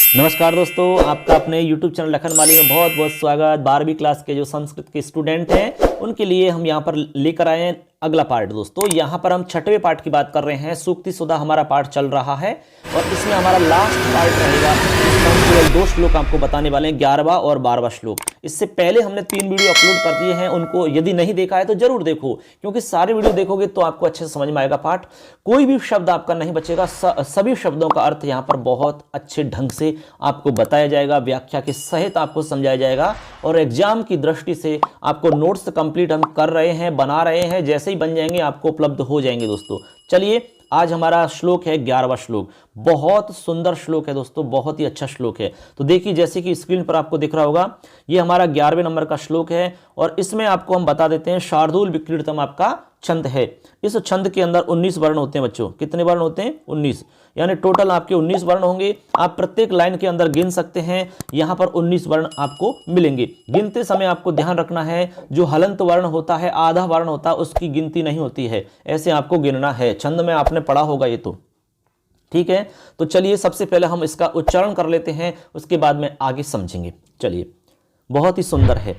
नमस्कार दोस्तों, आपका अपने YouTube चैनल लखन माली में बहुत बहुत स्वागत। 12वीं क्लास के जो संस्कृत के स्टूडेंट हैं उनके लिए हम यहाँ पर लेकर आए हैं अगला पार्ट। दोस्तों यहाँ पर हम छठवें पार्ट की बात कर रहे हैं। सूक्ति सुधा हमारा पार्ट चल रहा है और इसमें हमारा लास्ट पार्ट रहेगा। इसमें हम केवल 2 श्लोक आपको बताने वाले हैं, 11वां और 12वां श्लोक। इससे पहले हमने 3 वीडियो अपलोड कर दिए हैं, उनको यदि नहीं देखा है तो जरूर देखो, क्योंकि सारे वीडियो देखोगे तो आपको अच्छे से समझ में आएगा पाठ। कोई भी शब्द आपका नहीं बचेगा, सभी शब्दों का अर्थ यहाँ पर बहुत अच्छे ढंग से आपको बताया जाएगा, व्याख्या के सहित आपको समझाया जाएगा। और एग्जाम की दृष्टि से आपको नोट्स कंप्लीट हम कर रहे हैं, बना रहे हैं, जैसे ही बन जाएंगे आपको उपलब्ध हो जाएंगे। दोस्तों चलिए, आज हमारा श्लोक है 11वां श्लोक। बहुत सुंदर श्लोक है दोस्तों, बहुत ही अच्छा श्लोक है। तो देखिए, जैसे कि स्क्रीन पर आपको दिख रहा होगा, ये हमारा 11वें नंबर का श्लोक है और इसमें आपको हम बता देते हैं शार्दूल विक्रीडतम आपका छंद है। इस छंद के अंदर 19 वर्ण होते हैं बच्चों। कितने वर्ण होते हैं? 19, यानी टोटल आपके 19 वर्ण होंगे। आप प्रत्येक लाइन के अंदर गिन सकते हैं, यहाँ पर 19 वर्ण आपको मिलेंगे। गिनते समय आपको ध्यान रखना है, जो हलंत वर्ण होता है, आधा वर्ण होता है, उसकी गिनती नहीं होती है, ऐसे आपको गिनना है। छंद में आपने पढ़ा होगा ये तो, ठीक है। तो चलिए, सबसे पहले हम इसका उच्चारण कर लेते हैं, उसके बाद में आगे समझेंगे। चलिए, बहुत ही सुंदर है।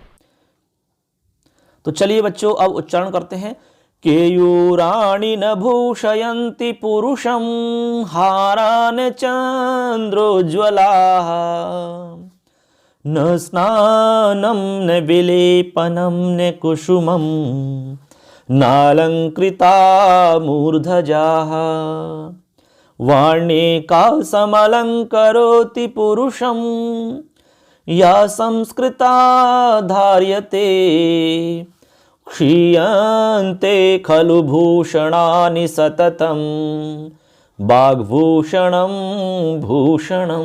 तो चलिए बच्चों, अब उच्चारण करते हैं। केयूराणि न भूषयन्ति पुरुषं हारान् चन्द्रोज्ज्वलाः न स्नानं न विलेपनं न कुसुमं नालंकृता मूर्धजाः वार्णिकासमलंकरोति पुरुषं या संस्कृता धार्यते क्षीयन्ते खलु भूषणानि सततं वाग्भूषणं भूषणं।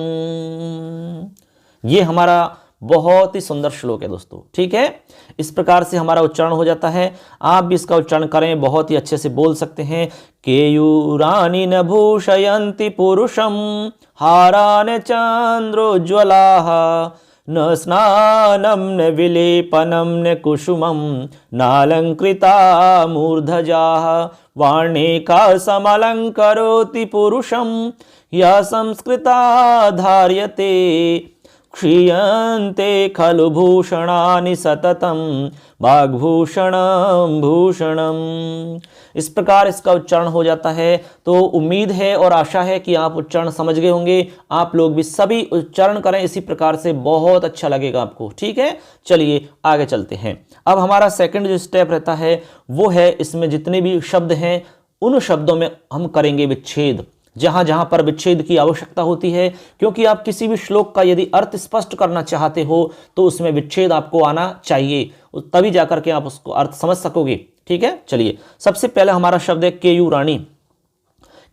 ये हमारा बहुत ही सुंदर श्लोक है दोस्तों, ठीक है। इस प्रकार से हमारा उच्चारण हो जाता है। आप भी इसका उच्चारण करें, बहुत ही अच्छे से बोल सकते हैं। केयूराणि न भूषयन्ति पुरुषं हारान् चन्द्रोज्ज्वलाः न स्नानं न विलेपनं न कुसुमं नालंकृता मूर्धजाः वार्णिकासमलंकरोति पुरुषं या संस्कृता धार्यते क्षीयन्ते खलु भूषणानि सततं वाग्भूषणं भूषणं। इस प्रकार इसका उच्चारण हो जाता है। तो उम्मीद है और आशा है कि आप उच्चारण समझ गए होंगे। आप लोग भी सभी उच्चारण करें इसी प्रकार से, बहुत अच्छा लगेगा आपको, ठीक है। चलिए आगे चलते हैं। अब हमारा सेकंड जो स्टेप रहता है वो है, इसमें जितने भी शब्द हैं उन शब्दों में हम करेंगे विच्छेद, जहां जहां पर विच्छेद की आवश्यकता होती है। क्योंकि आप किसी भी श्लोक का यदि अर्थ स्पष्ट करना चाहते हो तो उसमें विच्छेद आपको आना चाहिए, तभी जाकर के आप उसको अर्थ समझ सकोगे, ठीक है। चलिए, सबसे पहले हमारा शब्द है केयूराणि।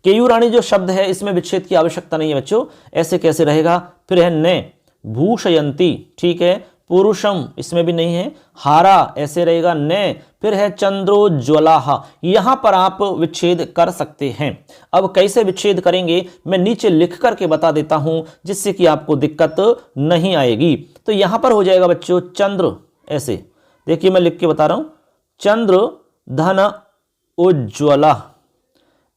केयूराणि जो शब्द है, इसमें विच्छेद की आवश्यकता नहीं है बच्चों। ऐसे कैसे रहेगा? फिर है न भूषयंती, ठीक है। पुरुषम, इसमें भी नहीं है। हारा, ऐसे रहेगा न। फिर है चंद्रोज्ज्वलाः, यहां पर आप विच्छेद कर सकते हैं। अब कैसे विच्छेद करेंगे मैं नीचे लिख करके बता देता हूं, जिससे कि आपको दिक्कत नहीं आएगी। तो यहां पर हो जाएगा बच्चों चंद्र, ऐसे देखिए मैं लिख के बता रहा हूं, चंद्र धन उज्ज्वला।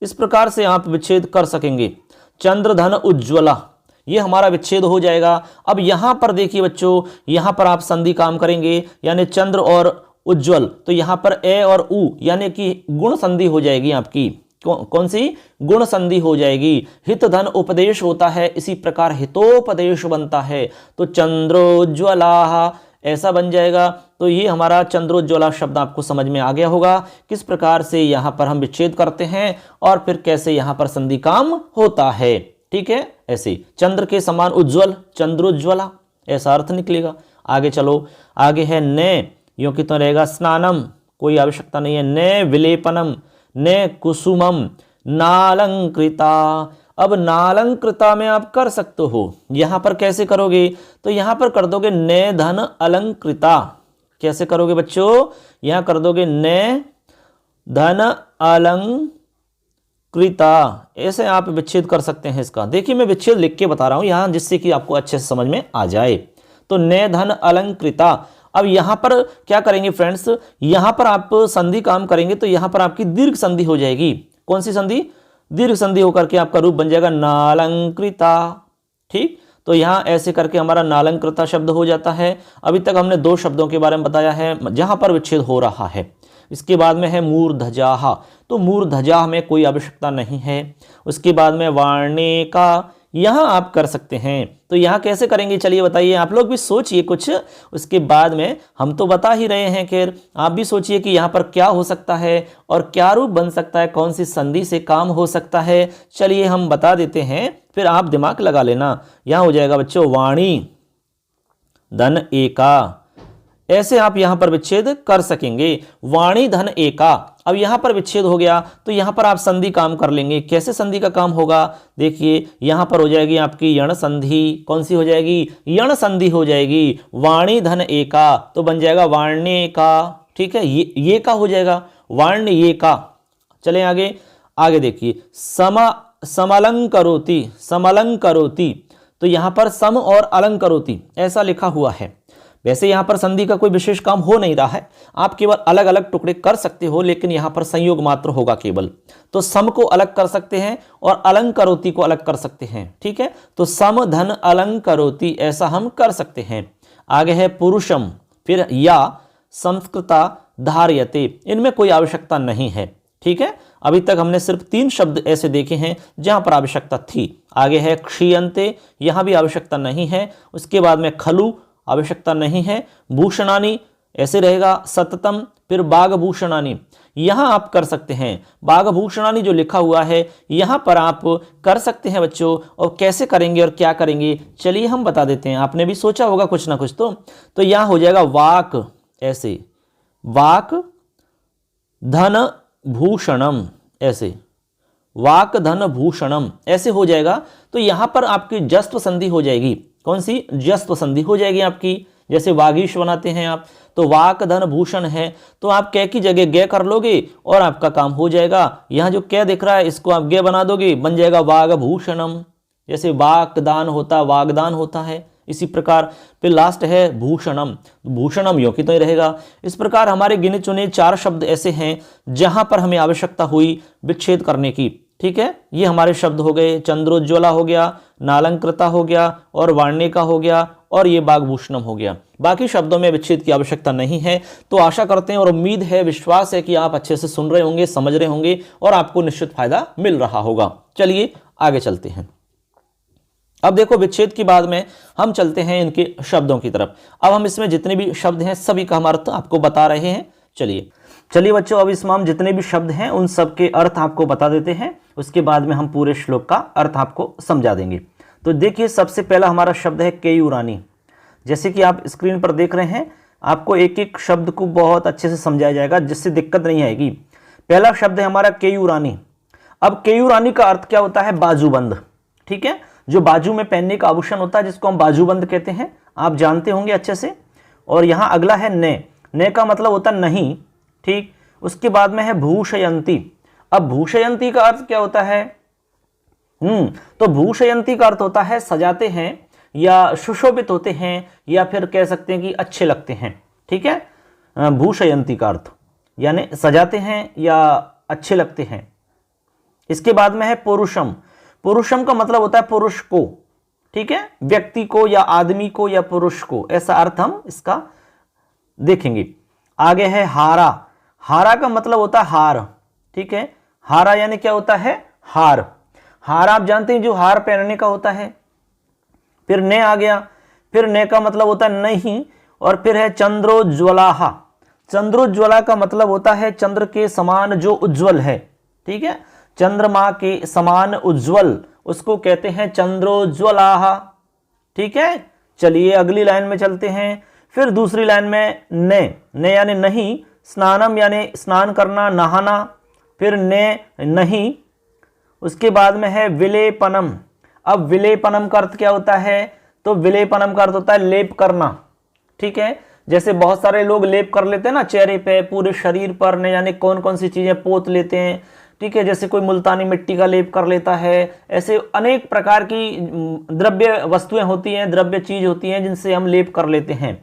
इस प्रकार से आप विच्छेद कर सकेंगे, चंद्र धन उज्ज्वला, ये हमारा विच्छेद हो जाएगा। अब यहां पर देखिए बच्चों, यहां पर आप संधि काम करेंगे, यानी चंद्र और उज्ज्वल, तो यहां पर ए और उ यानी कि गुण संधि हो जाएगी आपकी। कौन सी? गुण संधि हो जाएगी। हित धन उपदेश होता है, इसी प्रकार हितोपदेश बनता है, तो चंद्रोज्ज्वलाः ऐसा बन जाएगा। तो ये हमारा चंद्रोज्ज्वला शब्द आपको समझ में आ गया होगा, किस प्रकार से यहां पर हम विच्छेद करते हैं और फिर कैसे यहां पर संधि काम होता है, ठीक है। ऐसे चंद्र के समान उज्ज्वल, चंद्रोज्ज्वला, ऐसा अर्थ निकलेगा। आगे चलो, आगे है न, यूं कि तो रहेगा स्नानम, कोई आवश्यकता नहीं है। न विलेपनम, न कुसुमम नालंकृता। अब नालंकृता में आप कर सकते हो, यहां पर कैसे करोगे? तो यहां पर कर दोगे न धन अलंकृता। कैसे करोगे बच्चों? यहां कर दोगे न धन अलंकृता, ऐसे आप विच्छेद कर सकते हैं इसका। देखिए मैं विच्छेद लिख के बता रहा हूं यहां, जिससे कि आपको अच्छे से समझ में आ जाए। तो न धन अलंकृता। अब यहां पर क्या करेंगे फ्रेंड्स, यहां पर आप संधि काम करेंगे तो यहां पर आपकी दीर्घ संधि हो जाएगी। कौन सी संधि? दीर्घ संधि होकर के आपका रूप बन जाएगा नालंकृता। ठीक, तो यहाँ ऐसे करके हमारा नालंकृता शब्द हो जाता है। अभी तक हमने 2 शब्दों के बारे में बताया है जहाँ पर विच्छेद हो रहा है। इसके बाद में है मूर्धजाह, तो मूर्धजाह में कोई आवश्यकता नहीं है। उसके बाद में वार्णे का, यहाँ आप कर सकते हैं। तो यहाँ कैसे करेंगे चलिए बताइए, आप लोग भी सोचिए कुछ, उसके बाद में हम तो बता ही रहे हैं, खैर आप भी सोचिए कि यहाँ पर क्या हो सकता है और क्या रूप बन सकता है, कौन सी संधि से काम हो सकता है। चलिए हम बता देते हैं, फिर आप दिमाग लगा लेना। यहाँ हो जाएगा बच्चों वाणी धन एका, ऐसे आप यहां पर विच्छेद कर सकेंगे। वाणी धन एका, अब यहां पर विच्छेद हो गया तो यहां पर आप संधि काम कर लेंगे। कैसे संधि का काम होगा, देखिए यहां पर हो जाएगी आपकी यण संधि। कौन सी हो जाएगी, यण संधि हो जाएगी। वाणी धन एका तो बन जाएगा वाण्य का, ठीक है, ये का हो जाएगा वाण्य ये का। चले आगे, आगे देखिए समलंकरोति, समलंकरोति, तो यहां पर सम और अलंकरोति ऐसा लिखा हुआ है। वैसे यहाँ पर संधि का कोई विशेष काम हो नहीं रहा है, आप केवल अलग अलग टुकड़े कर सकते हो, लेकिन यहाँ पर संयोग मात्र होगा केवल। तो सम को अलग कर सकते हैं और अलंकरोति को अलग कर सकते हैं, ठीक है। तो सम धन अलंकरोति ऐसा हम कर सकते हैं। आगे है पुरुषम, फिर या संस्कृता धार्यते, इनमें कोई आवश्यकता नहीं है, ठीक है। अभी तक हमने सिर्फ 3 शब्द ऐसे देखे हैं जहां पर आवश्यकता थी। आगे है क्षीयन्ते, यहां भी आवश्यकता नहीं है। उसके बाद में खलु, आवश्यकता नहीं है। भूषणानी ऐसे रहेगा सततम, फिर बाघभूषणानी, यहां आप कर सकते हैं। बाघभूषणानी जो लिखा हुआ है यहां पर आप कर सकते हैं बच्चों। और कैसे करेंगे और क्या करेंगे चलिए हम बता देते हैं, आपने भी सोचा होगा कुछ ना कुछ। तो यहां हो जाएगा वाक, ऐसे वाक धन भूषणम, ऐसे वाक धन भूषणम ऐसे हो जाएगा। तो यहां पर आपकी जस्त्व संधि हो जाएगी। कौन सी, जस्त्व संधि हो जाएगी आपकी। जैसे वागीश बनाते हैं आप, तो वाक धन भूषण है, तो आप कै की जगह गे कर लोगे और आपका काम हो जाएगा। यहां जो कै दिख रहा है इसको आप गे बना दोगे, बन जाएगा वागभूषणम। जैसे वाकदान होता, वागदान होता है, इसी प्रकार। फिर लास्ट है भूषणम, भूषणम यो की तो ही रहेगा। इस प्रकार हमारे गिने चुने 4 शब्द ऐसे हैं जहां पर हमें आवश्यकता हुई विच्छेद करने की, ठीक है। ये हमारे शब्द हो गए, चंद्रोज्ज्वला हो गया, नालंकृता हो गया और वार्णिका हो गया, और ये बाघभूषणम हो गया। बाकी शब्दों में विच्छेद की आवश्यकता नहीं है। तो आशा करते हैं और उम्मीद है, विश्वास है कि आप अच्छे से सुन रहे होंगे, समझ रहे होंगे और आपको निश्चित फायदा मिल रहा होगा। चलिए आगे चलते हैं। अब देखो विच्छेद के बाद में हम चलते हैं इनके शब्दों की तरफ। अब हम इसमें जितने भी शब्द हैं सभी का हम अर्थ आपको बता रहे हैं। चलिए बच्चों, अब इसमें हम जितने भी शब्द हैं उन सब के अर्थ आपको बता देते हैं। उसके बाद में हम पूरे श्लोक का अर्थ आपको समझा देंगे। तो देखिए सबसे पहला हमारा शब्द है केयूरानी। जैसे कि आप स्क्रीन पर देख रहे हैं, आपको एक एक शब्द को बहुत अच्छे से समझाया जाएगा जिससे दिक्कत नहीं आएगी। पहला शब्द है हमारा केयूरानी। अब केयूरानी का अर्थ क्या होता है, बाजूबंद, ठीक है। जो बाजू में पहनने का आभूषण होता है जिसको हम बाजूबंद कहते हैं, आप जानते होंगे अच्छे से। और यहाँ अगला है ने का मतलब होता है नहीं, ठीक। उसके बाद में है भूषयंती। अब भूषयंती का अर्थ क्या होता है, तो भूषयंती का अर्थ होता है सजाते हैं या सुशोभित होते हैं, या फिर कह सकते हैं कि अच्छे लगते हैं, ठीक है। भूषयंती का अर्थ यानी सजाते हैं या अच्छे लगते हैं। इसके बाद में है पुरुषम। पुरुषम का मतलब होता है पुरुष को, ठीक है, व्यक्ति को या आदमी को या पुरुष को, ऐसा अर्थ हम इसका देखेंगे। आगे है हारा। हारा का मतलब होता है हार, ठीक है। हारा यानी क्या होता है, हार। हार आप जानते हैं जो हार पहनने का होता है। फिर ने आ गया, फिर ने का मतलब होता है नहीं। और फिर है चंद्रोज्ज्वलाहा। चंद्रोज्ज्वला का मतलब होता है चंद्र के समान जो उज्जवल है, ठीक है। चंद्रमा के समान उज्जवल उसको कहते हैं चंद्रोज्ज्वलाहा, ठीक है। चलिए अगली लाइन में चलते हैं। फिर दूसरी लाइन में ने यानी नहीं, स्नानम यानी स्नान करना, नहाना, फिर ने नहीं। उसके बाद में है विलेपनम। अब विलेपनम का अर्थ क्या होता है, तो विलेपनम का अर्थ होता है लेप करना, ठीक है। जैसे बहुत सारे लोग लेप कर लेते हैं ना चेहरे पे, पूरे शरीर पर, ने यानी कौन कौन सी चीजें पोत लेते हैं, ठीक है। जैसे कोई मुल्तानी मिट्टी का लेप कर लेता है, ऐसे अनेक प्रकार की द्रव्य वस्तुएं होती हैं, द्रव्य चीज होती हैं जिनसे हम लेप कर लेते हैं।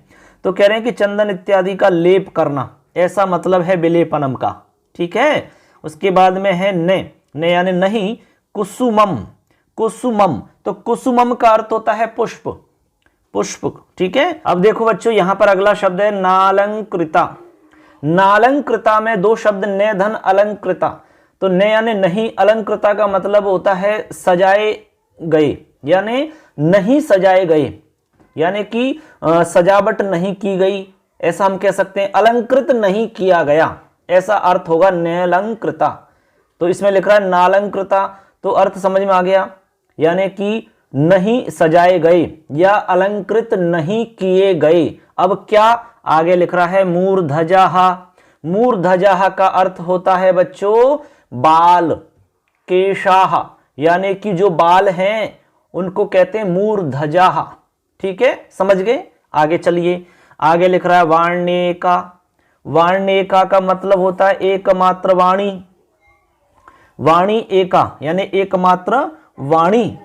तो कह रहे हैं कि चंदन इत्यादि का लेप करना, ऐसा मतलब है विलेपनम का, ठीक है। उसके बाद में है ने यानी नहीं, कुसुमम। कुसुमम, तो कुसुमम का अर्थ होता है पुष्प, पुष्प। ठीक है, अब देखो बच्चों यहां पर अगला शब्द है नालंकृता। नालंकृता में दो शब्द ने धन अलंकृता, तो ने यानी नहीं, अलंकृता का मतलब होता है सजाए गए, यानी नहीं सजाए गए, यानी कि सजावट नहीं की गई, ऐसा हम कह सकते हैं। अलंकृत नहीं किया गया, ऐसा अर्थ होगा नालंकृता। तो इसमें लिख रहा है नालंकृता, तो अर्थ समझ में आ गया, यानी कि नहीं सजाए गए या अलंकृत नहीं किए गए। अब क्या आगे लिख रहा है मूर्धजाः। मूर्धजाः का अर्थ होता है बच्चों बाल, केशाः, यानी कि जो बाल हैं उनको कहते हैं मूर्धजाः। ठीक है, समझ गए। आगे चलिए, आगे लिख रहा है वार्णिका। वार्णिका का मतलब होता है एकमात्र वाणी, वाणी एका यानी एकमात्र वाणी।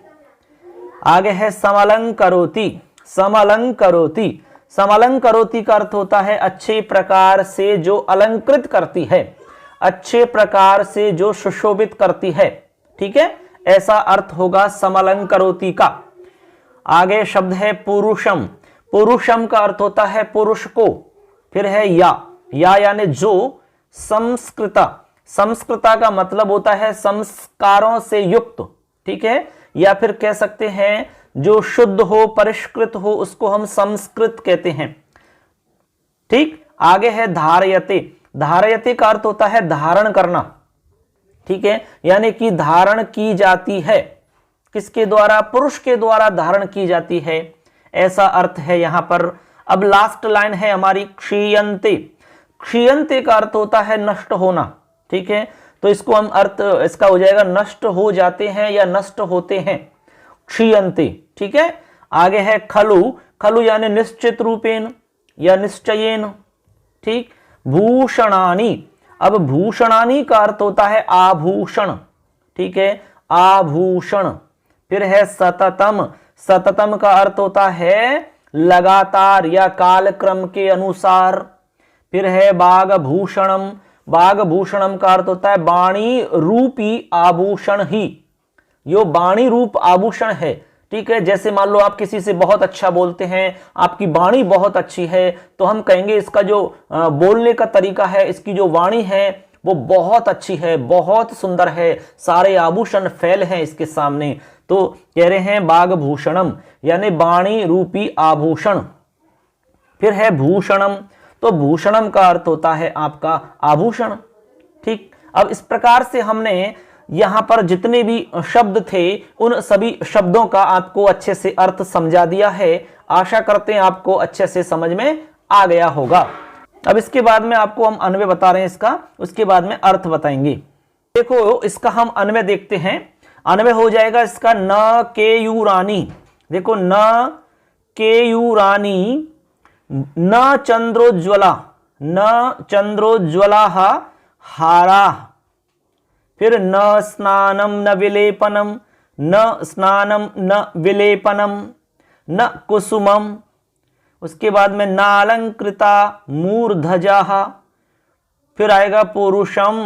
आगे है समलंकरोति। समलंकरोति, समलंकरोति का अर्थ होता है अच्छे प्रकार से जो अलंकृत करती है, अच्छे प्रकार से जो सुशोभित करती है। ठीक है, ऐसा अर्थ होगा समलंकरोति का। आगे शब्द है पुरुषम। पुरुषम का अर्थ होता है पुरुष को। फिर है या यानी जो। संस्कृता, संस्कृता का मतलब होता है संस्कारों से युक्त। ठीक है, या फिर कह सकते हैं जो शुद्ध हो, परिष्कृत हो, उसको हम संस्कृत कहते हैं। ठीक, आगे है धारयते। धारयते का अर्थ होता है धारण करना। ठीक है, यानी कि धारण की जाती है, किसके द्वारा? पुरुष के द्वारा धारण की जाती है, ऐसा अर्थ है यहां पर। अब लास्ट लाइन है हमारी क्षीयन्ते। क्षीयन्ते का अर्थ होता है नष्ट होना। ठीक है, तो इसको हम अर्थ इसका हो जाएगा नष्ट हो जाते हैं या नष्ट होते हैं, क्षीयन्ते। ठीक है, आगे है खलु। खलु यानी निश्चित रूपेण या निश्चयेन। ठीक, भूषणानि। अब भूषणानि का अर्थ होता है आभूषण। ठीक है, आभूषण। फिर है सततम। सततम का अर्थ होता है लगातार या कालक्रम के अनुसार। फिर है बागभूषणम। बागभूषणम का अर्थ होता है वाणी रूपी आभूषण ही, यो वाणी रूप आभूषण है। ठीक है, जैसे मान लो आप किसी से बहुत अच्छा बोलते हैं, आपकी वाणी बहुत अच्छी है, तो हम कहेंगे इसका जो बोलने का तरीका है, इसकी जो वाणी है वो बहुत अच्छी है, बहुत सुंदर है, सारे आभूषण फैल हैं इसके सामने। तो कह रहे हैं बागभूषणम यानी वाणी रूपी आभूषण। फिर है भूषणम। तो भूषणम का अर्थ होता है आपका आभूषण। ठीक, अब इस प्रकार से हमने यहां पर जितने भी शब्द थे उन सभी शब्दों का आपको अच्छे से अर्थ समझा दिया है। आशा करते हैं आपको अच्छे से समझ में आ गया होगा। अब इसके बाद में आपको हम अन्वय बता रहे हैं इसका, उसके बाद में अर्थ बताएंगे। देखो इसका हम अन्वय देखते हैं। अन्वय हो जाएगा इसका न केयूरानी। देखो न केयूरानी न चंद्रोज्ज्वला, न चंद्रोज्ज्वला हारा। फिर न स्नानम न विलेपनम, न स्नानम न विलेपनम, न कुसुमम। उसके बाद में नालंकृता मूर्धजाः। फिर आएगा पुरुषम।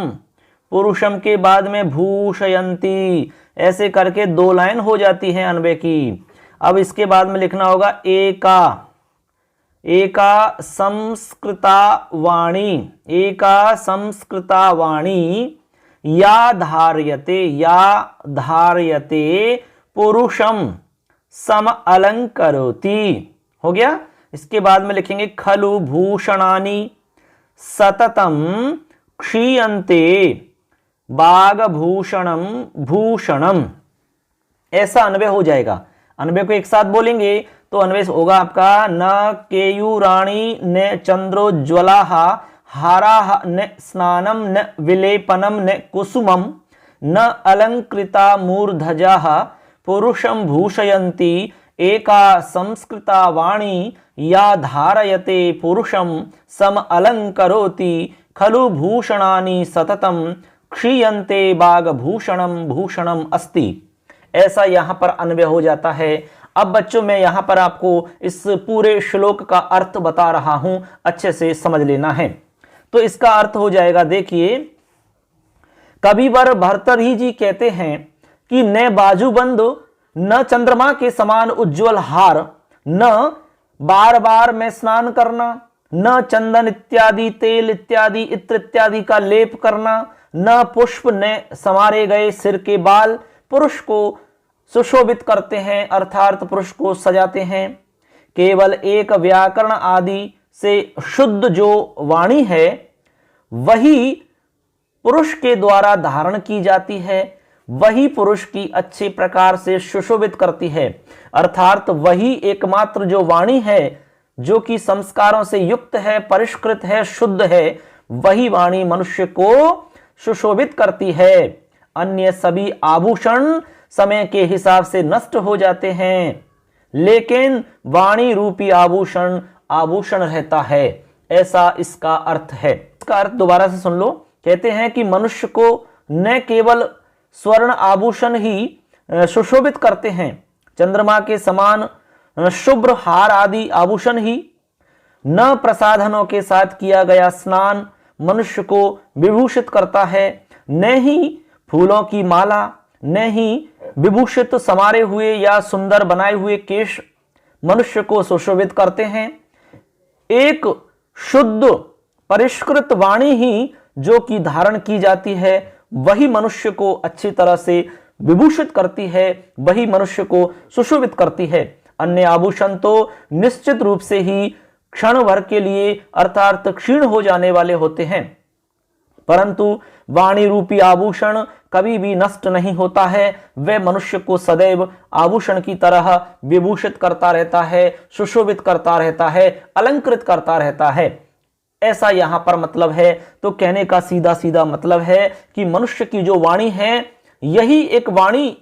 पुरुषम के बाद में भूषयन्ति। ऐसे करके दो लाइन हो जाती है अन्वय की। अब इसके बाद में लिखना होगा एका। एका संस्कृता वाणी। एका संस्कृता वाणी या धार्यते, या धार्यते पुरुषम सम अलंकरोति। हो गया। इसके बाद में लिखेंगे खलु भूषणानि सततम क्षीयन्ते बागभूषणम भूषणम। ऐसा अन्वय हो जाएगा। अन्वय को एक साथ बोलेंगे तो अन्वय होगा आपका न केयूराणी न चंद्रोज्ज्वलाः हाराः न स्नानम न विलेपनम न कुसुमम न अलंकृता मूर्धजाः पुरुषं भूषयन्ति एका संस्कृता वाणी या धारयते पुरुषं सम अलंकरोति खलु भूषणानि सततम क्षीयन्ते बागभूषणम भूषणम अस्ति। ऐसा यहां पर अन्वय हो जाता है। अब बच्चों मैं यहां पर आपको इस पूरे श्लोक का अर्थ बता रहा हूं, अच्छे से समझ लेना है। तो इसका अर्थ हो जाएगा, देखिए कविवर भर्तृहरि जी कहते हैं कि न बाजूबंद, न चंद्रमा के समान उज्जवल हार, न बार बार में स्नान करना, न चंदन इत्यादि, तेल इत्यादि, इत्र इत्यादि का लेप करना, न पुष्प, न संवारे गए सिर के बाल पुरुष को सुशोभित करते हैं, अर्थात पुरुष को सजाते हैं। केवल एक व्याकरण आदि से शुद्ध जो वाणी है वही पुरुष के द्वारा धारण की जाती है, वही पुरुष की अच्छे प्रकार से सुशोभित करती है। अर्थात वही एकमात्र जो वाणी है जो कि संस्कारों से युक्त है, परिष्कृत है, शुद्ध है, वही वाणी मनुष्य को सुशोभित करती है। अन्य सभी आभूषण समय के हिसाब से नष्ट हो जाते हैं, लेकिन वाणी रूपी आभूषण आभूषण रहता है, ऐसा इसका अर्थ है। इसका अर्थ दोबारा से सुन लो। कहते हैं कि मनुष्य को न केवल स्वर्ण आभूषण ही सुशोभित करते हैं, चंद्रमा के समान शुभ्र हार आदि आभूषण ही, न प्रसाधनों के साथ किया गया स्नान मनुष्य को विभूषित करता है, न ही फूलों की माला, न ही विभूषित संवारे हुए या सुंदर बनाए हुए केश मनुष्य को सुशोभित करते हैं। एक शुद्ध परिष्कृत वाणी ही जो कि धारण की जाती है वही मनुष्य को अच्छी तरह से विभूषित करती है, वही मनुष्य को सुशोभित करती है। अन्य आभूषण तो निश्चित रूप से ही क्षण भर के लिए अर्थात क्षीण हो जाने वाले होते हैं, परंतु वाणी रूपी आभूषण कभी भी नष्ट नहीं होता है, वह मनुष्य को सदैव आभूषण की तरह विभूषित करता रहता है, सुशोभित करता रहता है, अलंकृत करता रहता है, ऐसा यहां पर मतलब है। तो कहने का सीधा सीधा मतलब है कि मनुष्य की जो वाणी है यही एक वाणी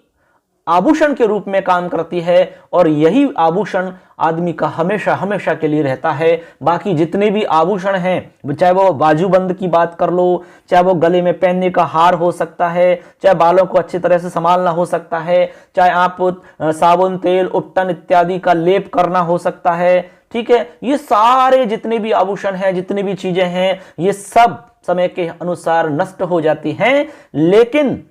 आभूषण के रूप में काम करती है, और यही आभूषण आदमी का हमेशा हमेशा के लिए रहता है। बाकी जितने भी आभूषण हैं, चाहे वो बाजूबंद की बात कर लो, चाहे वो गले में पहनने का हार हो सकता है, चाहे बालों को अच्छी तरह से संभालना हो सकता है, चाहे आप साबुन, तेल, उपटन इत्यादि का लेप करना हो सकता है, ठीक है, ये सारे जितने भी आभूषण हैं, जितनी भी चीजें हैं, ये सब समय के अनुसार नष्ट हो जाती हैं, लेकिन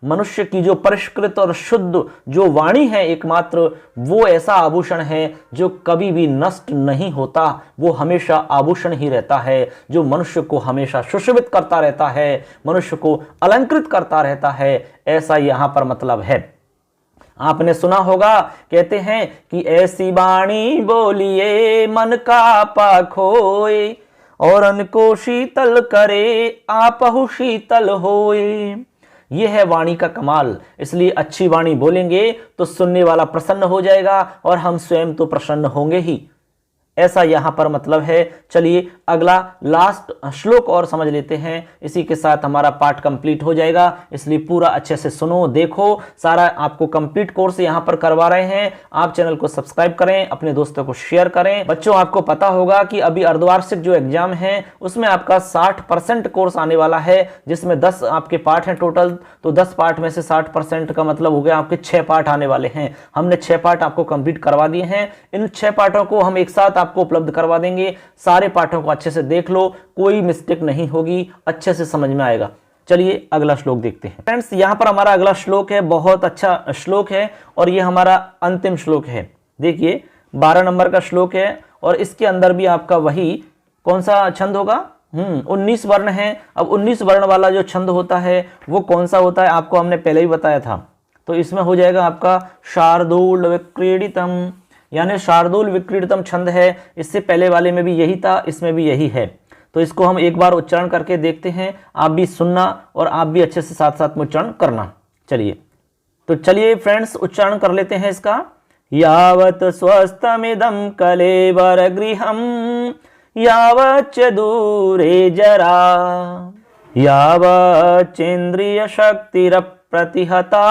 मनुष्य की जो परिष्कृत और शुद्ध जो वाणी है एकमात्र, वो ऐसा आभूषण है जो कभी भी नष्ट नहीं होता, वो हमेशा आभूषण ही रहता है, जो मनुष्य को हमेशा सुशोभित करता रहता है, मनुष्य को अलंकृत करता रहता है, ऐसा यहां पर मतलब है। आपने सुना होगा, कहते हैं कि ऐसी वाणी बोलिए मन का पाखोए, और अनको शीतल करे आपहु शीतल होए। यह है वाणी का कमाल। इसलिए अच्छी वाणी बोलेंगे तो सुनने वाला प्रसन्न हो जाएगा और हम स्वयं तो प्रसन्न होंगे ही, ऐसा यहां पर मतलब है। चलिए अगला लास्ट श्लोक और समझ लेते हैं, इसी के साथ हमारा पाठ कंप्लीट हो जाएगा। इसलिए पूरा अच्छे से सुनो, देखो, सारा आपको कंप्लीट कोर्स यहां पर करवा रहे हैं। आप चैनल को सब्सक्राइब करें, अपने दोस्तों को शेयर करें। बच्चों, आपको पता होगा कि अभी अर्धवार्षिक जो एग्जाम है उसमें आपका 60% कोर्स आने वाला है, जिसमें 10 आपके पाठ हैं टोटल, तो 10 पाठ में से 60% का मतलब हो गया आपके 6 पाठ आने वाले हैं। हमने 6 पाठ आपको कंप्लीट करवा दिए हैं। इन 6 पाठों को हम एक साथ आपको उपलब्ध करवा देंगे। सारे पाठों को अच्छे से देख लो, कोई मिस्टेक नहीं होगी, अच्छे से समझ में आएगा। चलिए अगला श्लोक देखते हैं। फ्रेंड्स, यहां पर हमारा अगला श्लोक है, बहुत अच्छा श्लोक है और ये हमारा अंतिम श्लोक है। देखिए 12 नंबर का श्लोक है और इसके अंदर भी आपका वही कौन सा छंद होगा, 19 वर्ण है। अब 19 वर्ण वाला जो छंद होता है वो कौन सा होता है, आपको हमने पहले ही बताया था। तो इसमें हो जाएगा आपका शार्दूल विक्रीडितम, यानी शार्दूल विक्रीडितम छंद है। इससे पहले वाले में भी यही था, इसमें भी यही है। तो इसको हम एक बार उच्चारण करके देखते हैं, आप भी सुनना और आप भी अच्छे से साथ साथ में उच्चारण करना। चलिए फ्रेंड्स, उच्चारण कर लेते हैं इसका। यावत् स्वस्थमिदं कलेवर गृहं यावच्च दूरे जरा, यावच्चेन्द्रिय शक्तिरप्रतिहता,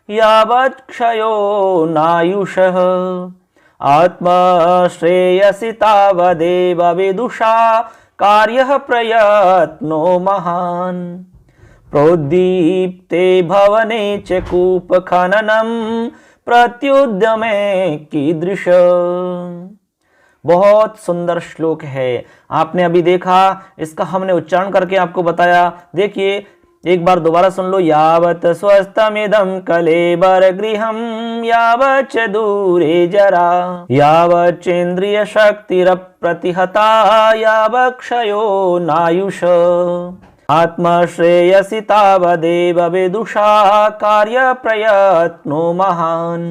यावत् क्षयो नायुषः, आत्मश्रेयसि तावदेव विदुषा कार्यः प्रयत्नो महान्, प्रोद्दीप्ते भवने च कूपखननं प्रत्युद्यमे कीदृश। बहुत सुंदर श्लोक है, आपने अभी देखा, इसका हमने उच्चारण करके आपको बताया। देखिए एक बार दोबारा सुन लो। यावत स्वस्थमिदं कलेबर गृहं यावच्च दूरे जरा यावच्चेन्द्रिय शक्तिरप्रतिहता यावक्षयो नायुष आत्मश्रेयसि तावदेव विदुषा कार्य प्रयत्नो महान्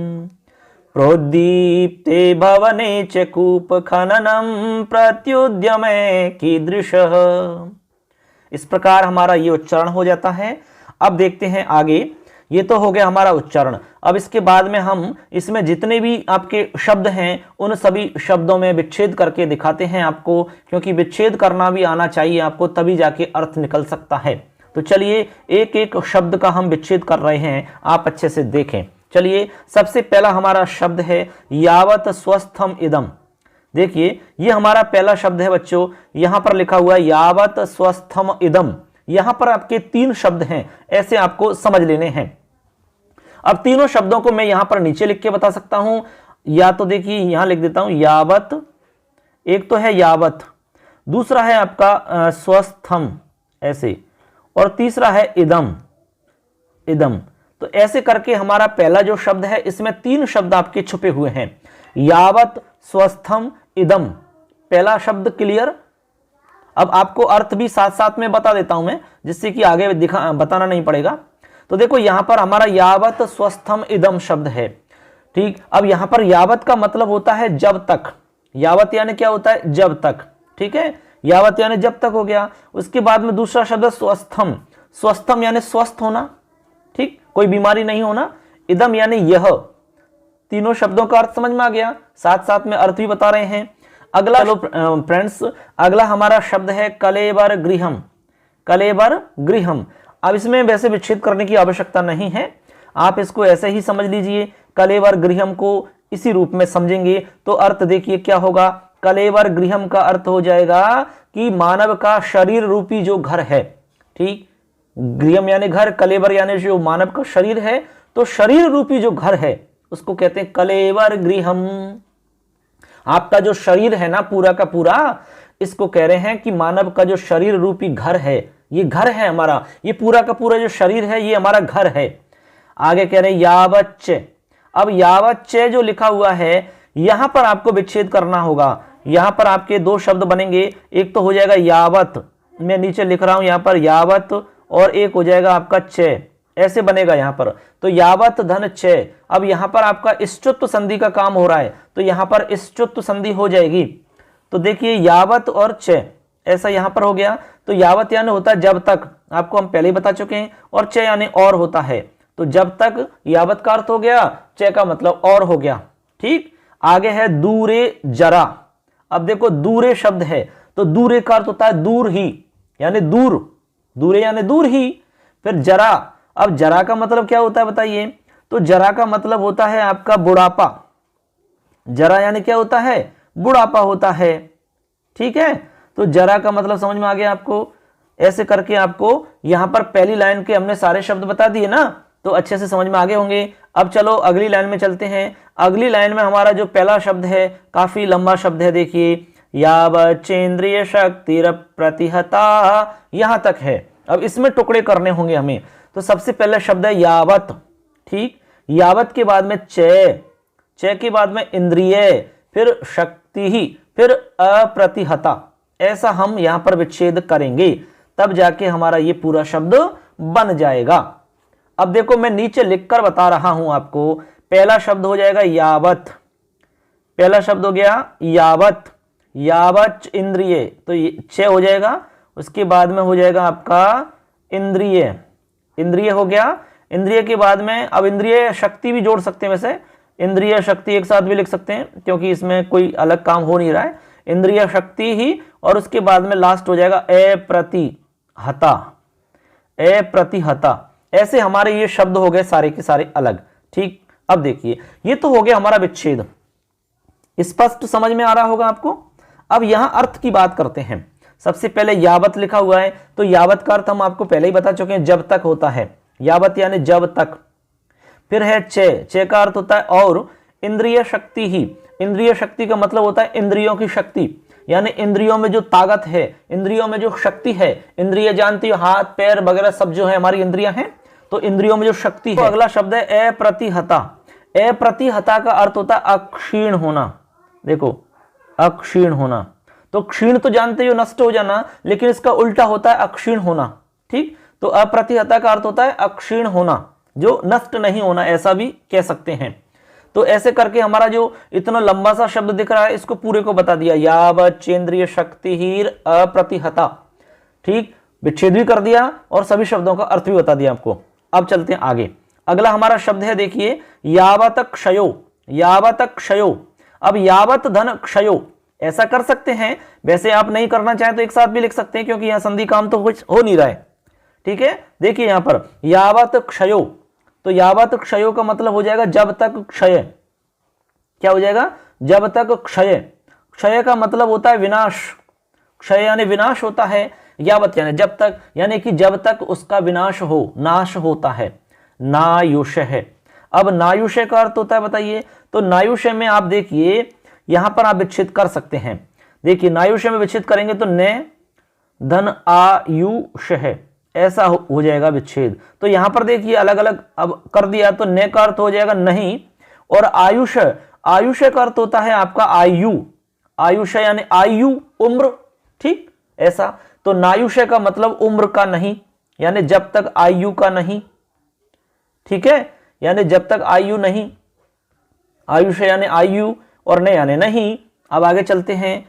प्रोद्दीप्ते भवने च कूप खननम प्रत्युद्यमे कीदृशः। इस प्रकार हमारा ये उच्चारण हो जाता है। अब देखते हैं आगे। ये तो हो गया हमारा उच्चारण। अब इसके बाद में हम इसमें जितने भी आपके शब्द हैं उन सभी शब्दों में विच्छेद करके दिखाते हैं आपको, क्योंकि विच्छेद करना भी आना चाहिए आपको, तभी जाके अर्थ निकल सकता है। तो चलिए एक एक शब्द का हम विच्छेद कर रहे हैं, आप अच्छे से देखें। चलिए सबसे पहला हमारा शब्द है यावत स्वस्थम इदम। देखिए ये हमारा पहला शब्द है बच्चों, यहां पर लिखा हुआ है यावत स्वस्थम इदम। यहां पर आपके 3 शब्द हैं, ऐसे आपको समझ लेने हैं। अब तीनों शब्दों को मैं यहां पर नीचे लिख के बता सकता हूं, या तो देखिए यहां लिख देता हूं यावत, एक तो है यावत, दूसरा है आपका स्वस्थम ऐसे, और तीसरा है इदम। इदम तो ऐसे करके हमारा पहला जो शब्द है इसमें 3 शब्द आपके छुपे हुए हैं। यावत स्वस्थम इदम पहला शब्द क्लियर। अब आपको अर्थ भी साथ साथ में बता देता हूं मैं, जिससे कि आगे बताना नहीं पड़ेगा। तो देखो यहां पर हमारा यावत स्वस्थम इदम शब्द है, ठीक। अब यहां पर यावत का मतलब होता है जब तक। यावत यानी क्या होता है? जब तक, ठीक है। यावत यानी जब तक हो गया। उसके बाद में दूसरा शब्द स्वस्थम। स्वस्थम यानी स्वस्थ होना, ठीक, कोई बीमारी नहीं होना। इदम यानी यह। तीनों शब्दों का अर्थ समझ में आ गया, साथ साथ में अर्थ भी बता रहे हैं। अगला चलो फ्रेंड्स, अगला हमारा शब्द है कलेबर गृहम। कलेबर गृहम। अब इसमें वैसे विच्छेद करने की आवश्यकता नहीं है, आप इसको ऐसे ही समझ लीजिए। कलेबर गृहम को इसी रूप में समझेंगे तो अर्थ देखिए क्या होगा। कलेबर गृहम का अर्थ हो जाएगा कि मानव का शरीर रूपी जो घर है, ठीक। गृहम यानी घर, कलेबर यानी जो मानव का शरीर है, तो शरीर रूपी जो घर है उसको कहते हैं कलेवर गृहम। आपका जो शरीर है ना पूरा का पूरा, इसको कह रहे हैं कि मानव का जो शरीर रूपी घर है, ये घर है हमारा, ये पूरा का पूरा जो शरीर है ये हमारा घर है। आगे कह रहे हैं यावच्च। अब यावच्च जो लिखा हुआ है यहां पर आपको विच्छेद करना होगा। यहां पर आपके 2 शब्द बनेंगे, एक तो हो जाएगा यावत, मैं नीचे लिख रहा हूं यहां पर यावत, और एक हो जाएगा आपका च, ऐसे बनेगा यहां पर। तो यावत धन च। अब यहां पर आपका इष्टुत्व संधि का काम हो रहा है, तो यहां पर इष्टुत्व संधि हो जाएगी। तो देखिए यावत और च ऐसा यहां पर हो गया। तो यावत यानी होता है जब तक, आपको हम पहले ही बता चुके हैं, और च यानी और होता है। तो जब तक यावत का अर्थ हो गया, च का मतलब और हो गया, ठीक। आगे है दूरे जरा। अब देखो दूरे शब्द है, तो दूरे का अर्थ होता है दूर ही, यानी दूर, दूरे यानी दूर ही। फिर जरा, अब जरा का मतलब क्या होता है बताइए? तो जरा का मतलब होता है आपका बुढ़ापा। जरा यानी क्या होता है? बुढ़ापा होता है, ठीक है। तो जरा का मतलब समझ में आ गया आपको। ऐसे करके आपको यहां पर पहली लाइन के हमने सारे शब्द बता दिए ना, तो अच्छे से समझ में आ गए होंगे। अब चलो अगली लाइन में चलते हैं। अगली लाइन में हमारा जो पहला शब्द है काफी लंबा शब्द है, देखिए यावच्चेन्द्रिय शक्तिर प्रतिहता, यहां तक है। अब इसमें टुकड़े करने होंगे हमें। तो सबसे पहला शब्द है यावत, ठीक। यावत के बाद में च, च के बाद में इंद्रिय, फिर शक्ति ही, फिर अप्रतिहता। ऐसा हम यहां पर विच्छेद करेंगे, तब जाके हमारा ये पूरा शब्द बन जाएगा। अब देखो मैं नीचे लिखकर बता रहा हूं आपको। पहला शब्द हो जाएगा यावत, पहला शब्द हो गया यावत, यावच इंद्रिय, तो छ हो जाएगा। उसके बाद में हो जाएगा आपका इंद्रिय, इंद्रिय हो गया। इंद्रिय के बाद में अब इंद्रिय शक्ति भी जोड़ सकते हैं, वैसे इंद्रिय शक्ति एक साथ भी लिख सकते हैं, क्योंकि इसमें कोई अलग काम हो नहीं रहा है। इंद्रिय शक्ति ही, और उसके बाद में लास्ट हो जाएगा अप्रतिहता, अप्रतिहता। ऐसे हमारे ये शब्द हो गए सारे के सारे अलग, ठीक। अब देखिए ये तो हो गया हमारा विच्छेद, स्पष्ट समझ में आ रहा होगा आपको। अब यहां अर्थ की बात करते हैं। सबसे पहले यावत लिखा हुआ है, तो यावत का अर्थ हम आपको पहले ही बता चुके हैं, जब तक होता है। यावत यानी जब तक। फिर है च का अर्थ होता है और। इंद्रिय शक्ति ही, इंद्रिय शक्ति का मतलब होता है इंद्रियों की शक्ति, यानी इंद्रियों में जो ताकत है, इंद्रियों में जो शक्ति है, इंद्रिय जानती हो हाथ पैर वगैरह सब जो है हमारी इंद्रियां हैं, तो इंद्रियों में जो शक्ति है। तो अगला शब्द है अप्रतिहता। अप्रतिहता का अर्थ होता है अक्षीण होना। देखो अक्षीण होना, तो क्षीण तो जानते हो नष्ट हो जाना, लेकिन इसका उल्टा होता है अक्षीण होना। ठीक, तो अप्रतिहता का अर्थ होता है अक्षीण होना, जो नष्ट नहीं होना, ऐसा भी कह सकते हैं। तो ऐसे करके हमारा जो इतना लंबा सा शब्द दिख रहा है इसको पूरे को बता दिया, यावत चेंद्रिय शक्तिहीर अप्रतिहता। ठीक, विच्छेद भी कर दिया और सभी शब्दों का अर्थ भी बता दिया आपको। अब चलते हैं आगे। अगला हमारा शब्द है, देखिए यावत क्षयो। यावत क्षयो, अब यावत धन क्षयो ऐसा कर सकते हैं, वैसे आप नहीं करना चाहें तो एक साथ भी लिख सकते हैं, क्योंकि यहां संधि काम तो कुछ हो नहीं रहा है। ठीक है, देखिए यहां पर यावत क्षयो, तो यावत क्षयो का मतलब हो जाएगा जब तक क्षय। क्या हो जाएगा? जब तक क्षय। क्षय का मतलब होता है विनाश। क्षय यानी विनाश होता है, यावत यानी जब तक, यानी कि जब तक उसका विनाश हो, नाश होता है। नायुष है। अब नायुषय का अर्थ होता है बताइए, तो नायुषय में आप देखिए यहां पर आप विच्छेद कर सकते हैं। देखिए नायुषय में विच्छेद करेंगे तो ने धन आयुष है, ऐसा हो जाएगा विच्छेद। तो यहां पर देखिए अलग अलग अब कर दिया, तो ने का अर्थ हो जाएगा नहीं, और आयुष, आयुष का अर्थ होता है आपका आयु। आयुष यानी आयु, उम्र। ठीक, ऐसा। तो नायुष का मतलब उम्र का नहीं, यानी जब तक आयु का नहीं। ठीक है, यानी जब तक आयु नहीं। आयुष यानी आयु और ने यानी नहीं। अब आगे चलते हैं,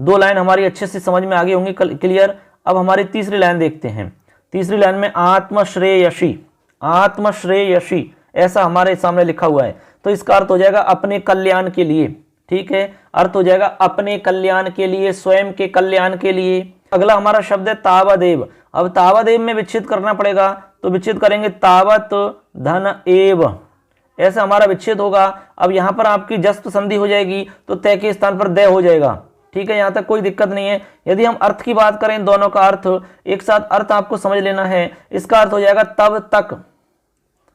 दो लाइन हमारी अच्छे से समझ में आगे होंगी, क्लियर। अब हमारी तीसरी लाइन देखते हैं। तीसरी लाइन में आत्मश्रेयसी, आत्मश्रेयसी ऐसा हमारे सामने लिखा हुआ है, तो इसका अर्थ हो जाएगा अपने कल्याण के लिए। ठीक है, अर्थ हो जाएगा अपने कल्याण के लिए, स्वयं के कल्याण के लिए। अगला हमारा शब्द है तावदेव। अब तावदेव में विच्छेद करना पड़ेगा, तो विच्छेद करेंगे तावत धन एव, ऐसा हमारा विच्छेद होगा। अब यहां पर आपकी जस्त संधि हो जाएगी, तो तय के स्थान पर दय हो जाएगा। ठीक है, यहां तक कोई दिक्कत नहीं है। यदि हम अर्थ की बात करें, दोनों का अर्थ एक साथ, अर्थ आपको समझ लेना है। इसका अर्थ हो जाएगा तब तक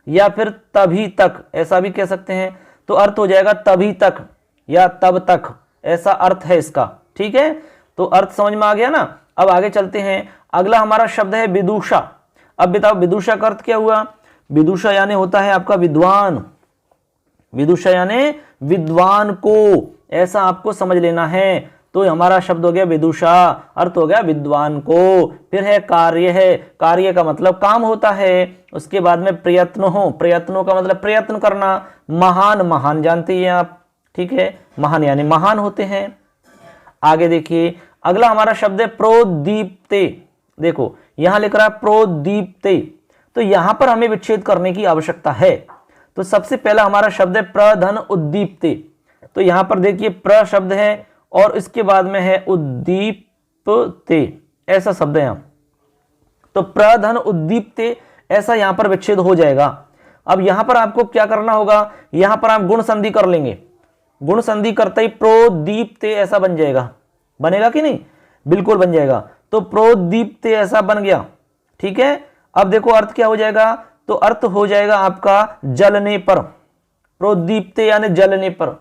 या फिर तभी तक, ऐसा भी कह सकते हैं। तो अर्थ हो जाएगा तभी तक या तब तक, ऐसा अर्थ है इसका। ठीक है, तो अर्थ समझ में आ गया ना। अब आगे चलते हैं। अगला हमारा शब्द है विदुषा। अब बताओ विदुषा का अर्थ क्या हुआ? विदुषा यानी होता है आपका विद्वान। विदुषा यानी विद्वान को, ऐसा आपको समझ लेना है। तो हमारा शब्द हो गया विदुषा, अर्थ हो गया विद्वान को। फिर है कार्य है, कार्य का मतलब काम होता है। उसके बाद में प्रयत्न हो, प्रयत्नों का मतलब प्रयत्न करना। महान, महान जानते हैं आप। ठीक है, महान यानी महान होते हैं। आगे देखिए अगला हमारा शब्द है प्रोदीप्ते। देखो यहां लिख रहा है प्रोदीप्ते, तो यहां पर हमें विच्छेद करने की आवश्यकता है। तो सबसे पहला हमारा शब्द है प्रधन उद्दीप्ते। तो यहां पर देखिए प्र शब्द है और इसके बाद में है उद्दीप्ते, ऐसा शब्द है यहां। तो प्रधन उद्दीप्ते ऐसा यहां पर विच्छेद हो जाएगा। अब यहां पर आपको क्या करना होगा, यहां पर आप गुण संधि कर लेंगे। गुण संधि करते ही प्रोदीप्ते ऐसा बन जाएगा। बनेगा कि नहीं? बिल्कुल बन जाएगा। तो प्रोदीप्ते ऐसा बन गया। ठीक है, अब देखो अर्थ क्या हो जाएगा, तो अर्थ हो जाएगा आपका जलने पर। प्रोदीप्ते यानी जलने पर,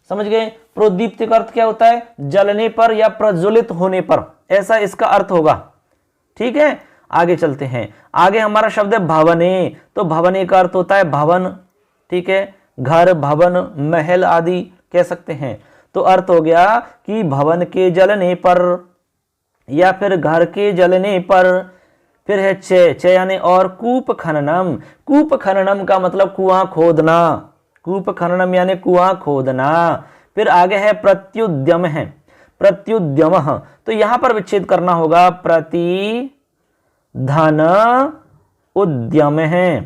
समझ गए? प्रोदीप्ति का अर्थ क्या होता है? जलने पर या प्रज्वलित होने पर, ऐसा इसका अर्थ होगा। ठीक है, आगे चलते हैं। आगे हमारा शब्द है भवने। तो भवने का अर्थ होता है भवन। ठीक है, घर, भवन, महल आदि कह सकते हैं। तो अर्थ हो गया कि भवन के जलने पर या फिर घर के जलने पर। फिर है चे, चे यानी और कूप खननम। कूप खननम का मतलब कुआं खोदना। कूप खननम यानी कुआं खोदना। फिर आगे है प्रत्युद्यम है, प्रत्युद्यम। तो यहां पर विच्छेद करना होगा, प्रति धन उद्यम है,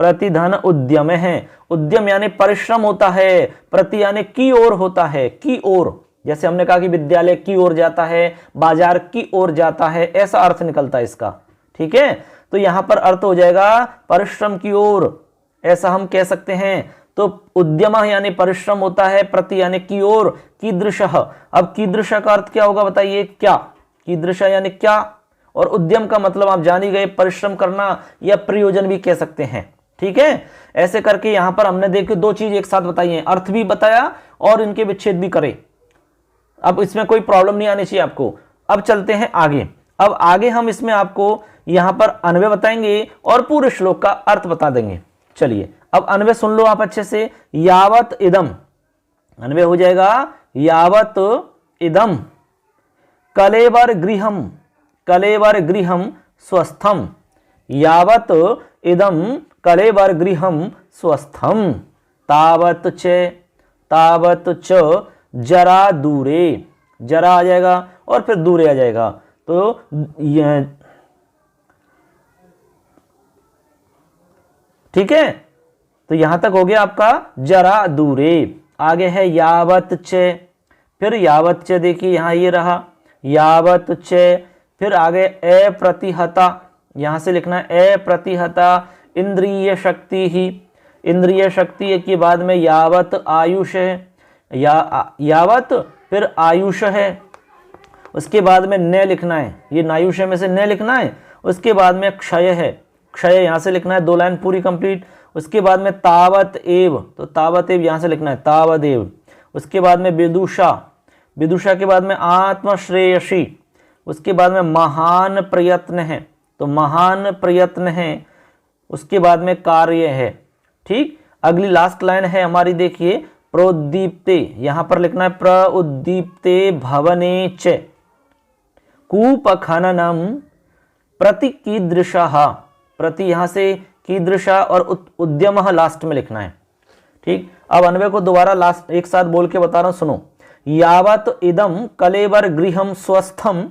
प्रतिधन उद्यम है। उद्यम यानी परिश्रम होता है, प्रति यानी की ओर होता है, की ओर। जैसे हमने कहा कि विद्यालय की ओर जाता है, बाजार की ओर जाता है, ऐसा अर्थ निकलता है इसका। ठीक है, तो यहां पर अर्थ हो जाएगा परिश्रम की ओर, ऐसा हम कह सकते हैं। तो उद्यम यानी परिश्रम होता है, प्रति यानी की ओर, कीदृश। अब कीदृश का अर्थ क्या होगा बताइए? क्या। कीदृश यानी क्या, और उद्यम का मतलब आप जान ही गए, परिश्रम करना या प्रयोजन भी कह सकते हैं। ठीक है, ऐसे करके यहां पर हमने देखो दो चीज एक साथ बताई है, अर्थ भी बताया और इनके विच्छेद भी करे। अब इसमें कोई प्रॉब्लम नहीं आनी चाहिए आपको। अब चलते हैं आगे। अब आगे हम इसमें आपको यहां पर अन्वय बताएंगे और पूरे श्लोक का अर्थ बता देंगे। चलिए अब अन्वय सुन लो आप अच्छे से। यावत इदम, अन्वय हो जाएगा यावत इदम कलेवर गृहम, कलेवर गृहम स्वस्थम, यावत इदम कलेवर गृहम स्वस्थम, तावत च जरा दूरे, जरा आ जाएगा और फिर दूरे आ जाएगा। तो ठीक है, तो यहां तक हो गया आपका जरा दूरे। आगे है यावत च, फिर यावत च देखिए यहां ये रहा यावत च, फिर आगे अप्रतिहता, यहां से लिखना है अप्रतिहता इंद्रिय शक्ति ही, इंद्रिय शक्ति के बाद में यावत आयुष है, यावत फिर आयुष है, उसके बाद में न लिखना है, ये नायुष में से न लिखना है। उसके बाद में क्षय है, क्षय यहां से लिखना है, 2 लाइन पूरी कंप्लीट। उसके बाद में तावत एव, तो तावत एव यहां से लिखना है तावदेव। उसके बाद में विदुषा, विदुषा के बाद में आत्मश्रेयसी, उसके बाद में महान प्रयत्न है, तो महान प्रयत्न है। उसके बाद में कार्य है। ठीक, अगली लास्ट लाइन है हमारी देखिए प्रोद्दीप्ते, यहां पर लिखना है प्रोद्दीप्ते भवने च कूप खननम प्रति कीदृशः, प्रति यहां से कीदृशा और उद्यमः लास्ट में लिखना है। ठीक, अब अन्वय को दोबारा लास्ट एक साथ बोल के बता रहा हूं, सुनो। यावत इदम कलेवर गृहम स्वस्थम,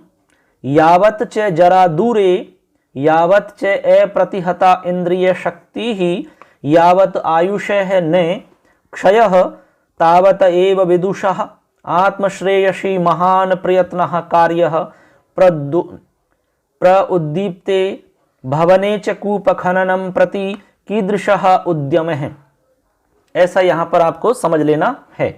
यावत च जरा दूरे, यावत च अप्रतिहता इंद्रिय शक्ति ही, यावत आयुष है न क्षयः, तावत एव विदुषः आत्मश्रेयसी महान प्रयत्नः कार्यः प्रउद्दीप्ते भवने च कूप खननम प्रति कीदृशः उद्यमः। ऐसा यहां पर आपको समझ लेना है।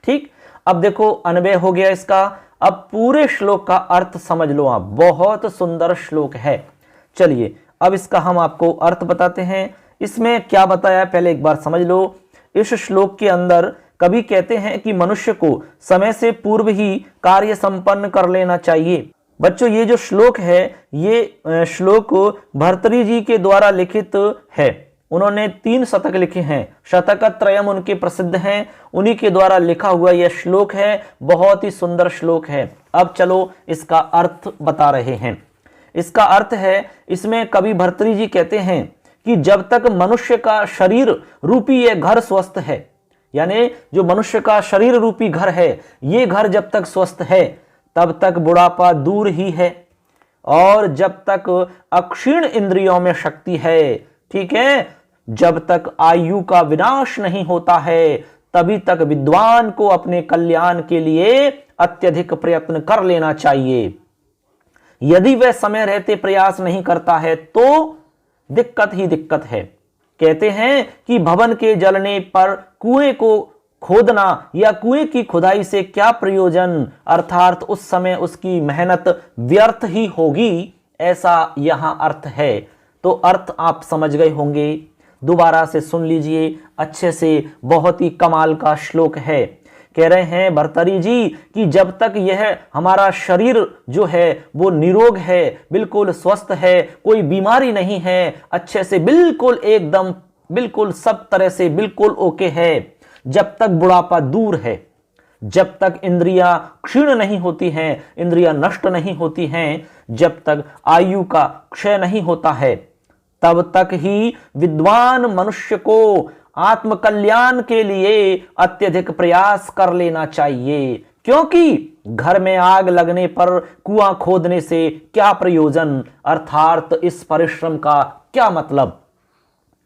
ठीक, अब देखो अन्वय हो गया इसका। अब पूरे श्लोक का अर्थ समझ लो आप, बहुत सुंदर श्लोक है। चलिए अब इसका हम आपको अर्थ बताते हैं। इसमें क्या बताया पहले एक बार समझ लो। इस श्लोक के अंदर कवि कहते हैं कि मनुष्य को समय से पूर्व ही कार्य संपन्न कर लेना चाहिए। बच्चों ये जो श्लोक है, ये श्लोक भर्तृहरि जी के द्वारा लिखित है। उन्होंने 3 शतक लिखे हैं, शतक त्रयम उनके प्रसिद्ध हैं, उन्हीं के द्वारा लिखा हुआ यह श्लोक है। बहुत ही सुंदर श्लोक है। अब चलो इसका अर्थ बता रहे हैं। इसका अर्थ है, इसमें कवि भर्तृहरि जी कहते हैं कि जब तक मनुष्य का शरीर रूपी ये घर स्वस्थ है, यानी जो मनुष्य का शरीर रूपी घर है, ये घर जब तक स्वस्थ है तब तक बुढ़ापा दूर ही है। और जब तक अक्षीण इंद्रियों में शक्ति है, ठीक है, जब तक आयु का विनाश नहीं होता है, तभी तक विद्वान को अपने कल्याण के लिए अत्यधिक प्रयत्न कर लेना चाहिए। यदि वह समय रहते प्रयास नहीं करता है तो दिक्कत ही दिक्कत है। कहते हैं कि भवन के जलने पर कुएं को खोदना या कुएं की खुदाई से क्या प्रयोजन, अर्थात उस समय उसकी मेहनत व्यर्थ ही होगी, ऐसा यहां अर्थ है। तो अर्थ आप समझ गए होंगे, दोबारा से सुन लीजिए अच्छे से। बहुत ही कमाल का श्लोक है। कह रहे हैं भर्तृहरि जी कि जब तक यह हमारा शरीर जो है वो निरोग है, बिल्कुल स्वस्थ है, कोई बीमारी नहीं है, अच्छे से बिल्कुल एकदम बिल्कुल सब तरह से बिल्कुल ओके है, जब तक बुढ़ापा दूर है, जब तक इंद्रियां क्षीण नहीं होती हैं, इंद्रियां नष्ट नहीं होती हैं, जब तक आयु का क्षय नहीं होता है, तब तक ही विद्वान मनुष्य को आत्मकल्याण के लिए अत्यधिक प्रयास कर लेना चाहिए। क्योंकि घर में आग लगने पर कुआं खोदने से क्या प्रयोजन, अर्थात इस परिश्रम का क्या मतलब,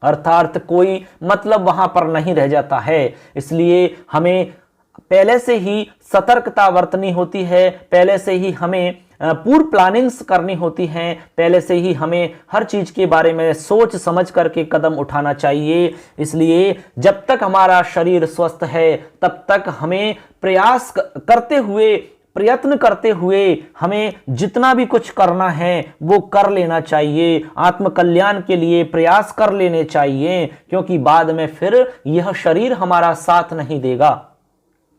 अर्थात कोई मतलब वहां पर नहीं रह जाता है। इसलिए हमें पहले से ही सतर्कता बरतनी होती है, पहले से ही हमें पूर्व प्लानिंग्स करनी होती हैं, पहले से ही हमें हर चीज के बारे में सोच समझ करके कदम उठाना चाहिए। इसलिए जब तक हमारा शरीर स्वस्थ है तब तक हमें प्रयास करते हुए, प्रयत्न करते हुए हमें जितना भी कुछ करना है वो कर लेना चाहिए, आत्मकल्याण के लिए प्रयास कर लेने चाहिए। क्योंकि बाद में फिर यह शरीर हमारा साथ नहीं देगा।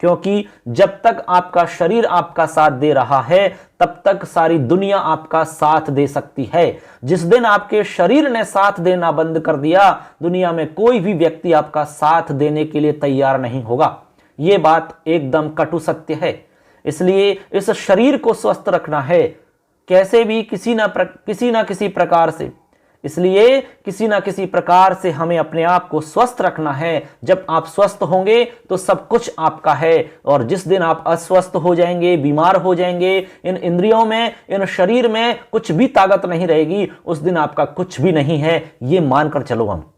क्योंकि जब तक आपका शरीर आपका साथ दे रहा है तब तक सारी दुनिया आपका साथ दे सकती है। जिस दिन आपके शरीर ने साथ देना बंद कर दिया, दुनिया में कोई भी व्यक्ति आपका साथ देने के लिए तैयार नहीं होगा। यह बात एकदम कटु सत्य है। इसलिए इस शरीर को स्वस्थ रखना है, कैसे भी किसी ना किसी प्रकार से। इसलिए किसी ना किसी प्रकार से हमें अपने आप को स्वस्थ रखना है। जब आप स्वस्थ होंगे तो सब कुछ आपका है, और जिस दिन आप अस्वस्थ हो जाएंगे, बीमार हो जाएंगे, इन इंद्रियों में, इन शरीर में कुछ भी ताकत नहीं रहेगी, उस दिन आपका कुछ भी नहीं है, ये मानकर चलो हम।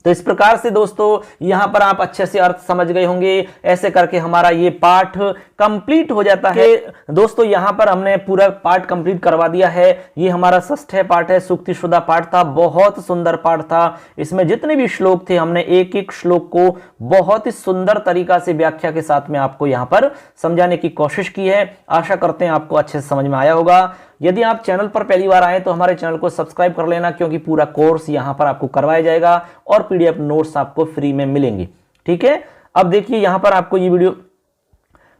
तो इस प्रकार से दोस्तों यहां पर आप अच्छे से अर्थ समझ गए होंगे। ऐसे करके हमारा ये पाठ कंप्लीट हो जाता है। दोस्तों यहां पर हमने पूरा पाठ कंप्लीट करवा दिया है। ये हमारा 6वां पाठ है, सूक्ति शुदा पाठ था, बहुत सुंदर पाठ था। इसमें जितने भी श्लोक थे हमने एक एक श्लोक को बहुत ही सुंदर तरीका से व्याख्या के साथ में आपको यहां पर समझाने की कोशिश की है। आशा करते हैं आपको अच्छे से समझ में आया होगा। यदि आप चैनल पर पहली बार आए तो हमारे चैनल को सब्सक्राइब कर लेना, क्योंकि पूरा कोर्स यहां पर आपको करवाया जाएगा और पीडीएफ नोट्स आपको फ्री में मिलेंगे। ठीक है, अब देखिए यहां पर आपको ये वीडियो,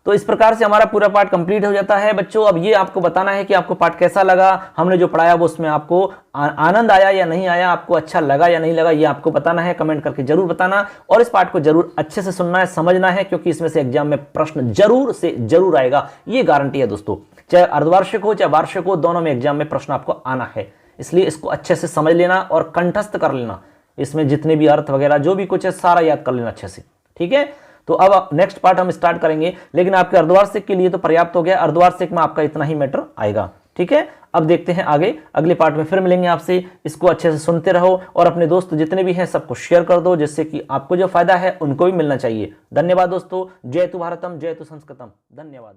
तो इस प्रकार से हमारा पूरा पाठ कंप्लीट हो जाता है बच्चों। अब ये आपको बताना है कि आपको पाठ कैसा लगा, हमने जो पढ़ाया वो उसमें आपको आनंद आया या नहीं आया, आपको अच्छा लगा या नहीं लगा, ये आपको बताना है। कमेंट करके जरूर बताना, और इस पाठ को जरूर अच्छे से सुनना है, समझना है, क्योंकि इसमें से एग्जाम में प्रश्न जरूर से जरूर आएगा, ये गारंटी है दोस्तों। चाहे अर्धवार्षिक हो चाहे वार्षिक हो, दोनों में एग्जाम में प्रश्न आपको आना है। इसलिए इसको अच्छे से समझ लेना और कंठस्थ कर लेना। इसमें जितने भी अर्थ वगैरह जो भी कुछ है सारा याद कर लेना अच्छे से। ठीक है, तो अब नेक्स्ट पार्ट हम स्टार्ट करेंगे, लेकिन आपके अर्धवार्षिक के लिए तो पर्याप्त हो गया। अर्धवार्षिक में आपका इतना ही मैटर आएगा। ठीक है, अब देखते हैं आगे, अगले पार्ट में फिर मिलेंगे आपसे। इसको अच्छे से सुनते रहो और अपने दोस्त जितने भी हैं सबको शेयर कर दो, जिससे कि आपको जो फायदा है उनको भी मिलना चाहिए। धन्यवाद दोस्तों। जय तु भारतम, जय तु संस्कृतम। धन्यवाद।